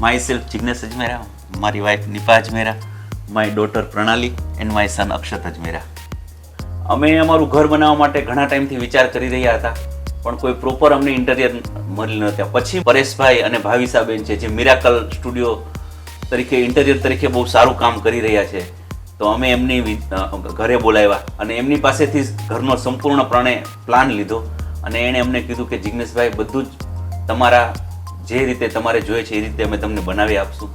myself Jignesh Ajmera, મારી wife Nipah Ajmera, my daughter પ્રણાલી and my son અક્ષત અજમેરા. અમે અમારું ઘર બનાવવા માટે ઘણા ટાઈમથી વિચાર કરી રહ્યા હતા, પણ કોઈ પ્રોપર અમને ઇન્ટિરિયર મળી નહોતા. પછી પરેશભાઈ અને ભાવિસાબેન છે જે મિરાકલ સ્ટુડિયો તરીકે ઇન્ટિરિયર તરીકે બહુ સારું કામ કરી રહ્યા છે, તો અમે એમની ઘરે બોલાવ્યા અને એમની પાસેથી ઘરનો સંપૂર્ણપણે પ્લાન લીધો અને એણે અમને કીધું કે જિગ્નેશભાઈ બધું જ તમારા જે રીતે તમારે જોઈએ છે એ રીતે અમે તમને બનાવી આપશું.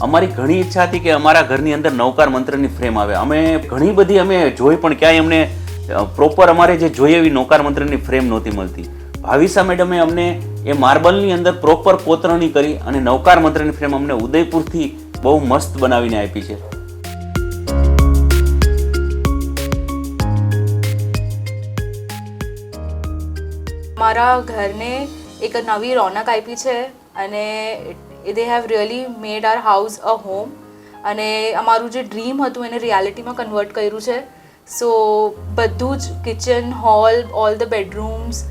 અમારી ઘણી ઈચ્છા હતી કે અમારા ઘરની અંદર નવકાર મંત્રની ફ્રેમ આવે. અમે ઘણી બધી અમે જોઈ પણ ક્યાંય અમને પ્રોપર અમારે જે જોઈએ એવી નવકાર મંત્રની ફ્રેમ નહોતી મળતી. ભાવિસા મેડમે અમને એ માર્બલની અંદર પ્રોપર કોતરણી કરી અને નવકાર મંત્રની ફ્રેમ અમને ઉદયપુરથી બહુ મસ્ત બનાવીને આપી છે. મારા ઘરને એક નવી રોનક આપી છે અને they have really made our house a home અને અમારું જે ડ્રીમ હતું એને રિયાલિટીમાં કન્વર્ટ કર્યું છે. સો બધું જ kitchen hall, all the bedrooms,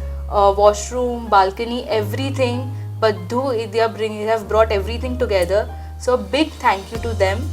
washroom, balcony, everything બધું they have brought everything together. So a big thank you to them.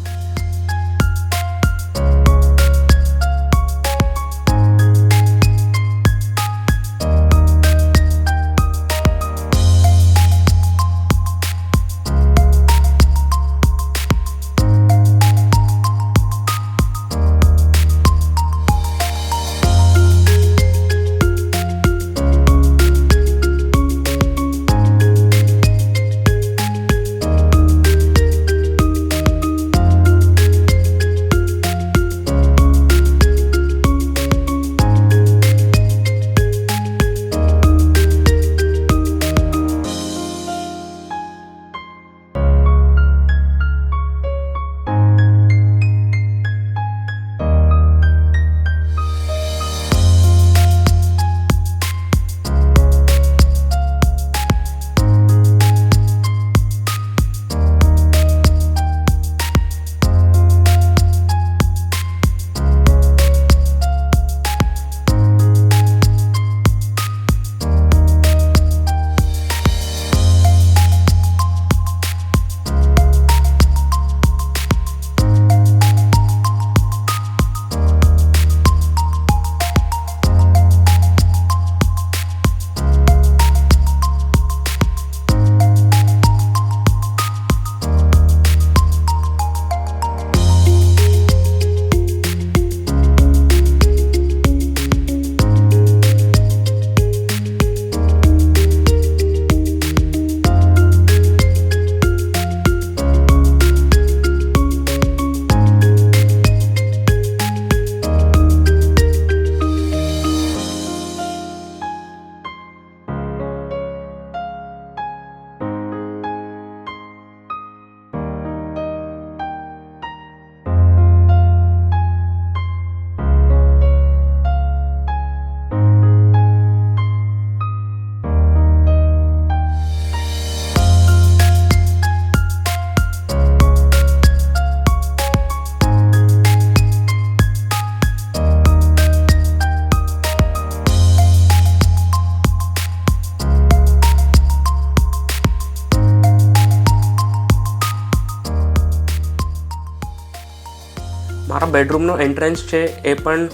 મારા બેડરૂમનો એન્ટ્રન્સ છે એ પણ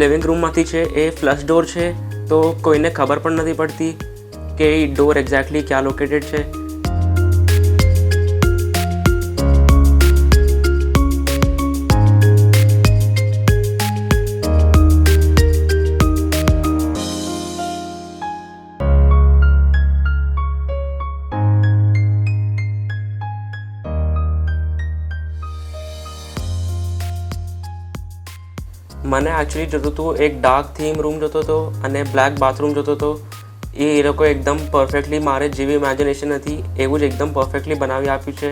લિવિંગ રૂમમાંથી છે. એ ફ્લશ ડોર છે, તો કોઈને ખબર પણ નથી પડતી કે એ ડોર એક્ઝેક્ટલી ક્યાં લોકેટેડ છે. મને એકચ્યુઅલી જોતું હતું એક ડાર્ક થીમ રૂમ જોતો હતો અને બ્લેક બાથરૂમ જોતો હતો. એ લોકો એકદમ પરફેક્ટલી મારે જેવી ઇમેજિનેશન હતી એવું જ એકદમ પરફેક્ટલી બનાવી આપ્યું છે.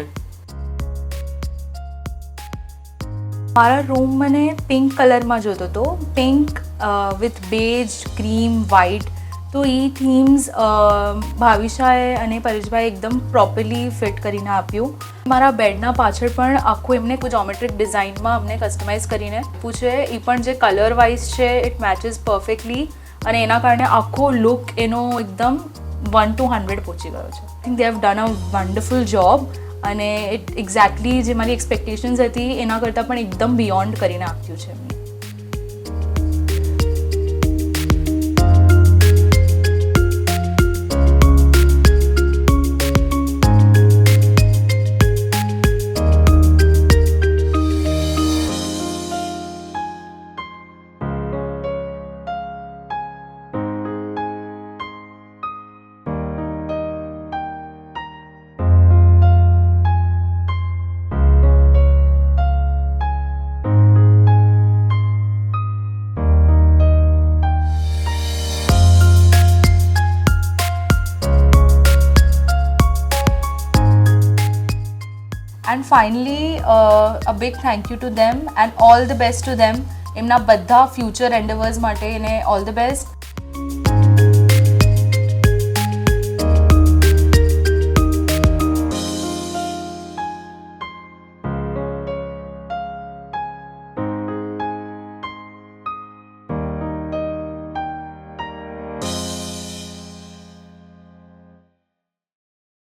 મારા રૂમ મને પિંક કલરમાં જોતો હતો, પિંક વિથ બેજ, ક્રીમ, વ્હાઇટ. તો એ થીમ્સ ભાવિશાએ અને પરેશભાઈ એકદમ પ્રોપરલી ફિટ કરીને આપ્યું. મારા બેડના પાછળ પણ આખું એમને જોમેટ્રિક ડિઝાઇનમાં અમને કસ્ટમાઇઝ કરીને આપ્યું છે. એ પણ જે કલર વાઇઝ છે ઇટ મેચિસ પરફેક્ટલી અને એના કારણે આખો લુક એનો એકદમ 1 to 100 પહોંચી ગયો છે. I think they have done a wonderful job અને ઇટ એક્ઝેક્ટલી જે મારી એક્સપેક્ટેશન્સ હતી એના કરતાં પણ એકદમ બિયોન્ડ કરીને આપ્યું છે એમને. And finally, a big thank you to them and all the best to them. એમના બધા ફ્યુચર એન્ડેવર્સ માટે એને ઓલ ધ બેસ્ટ.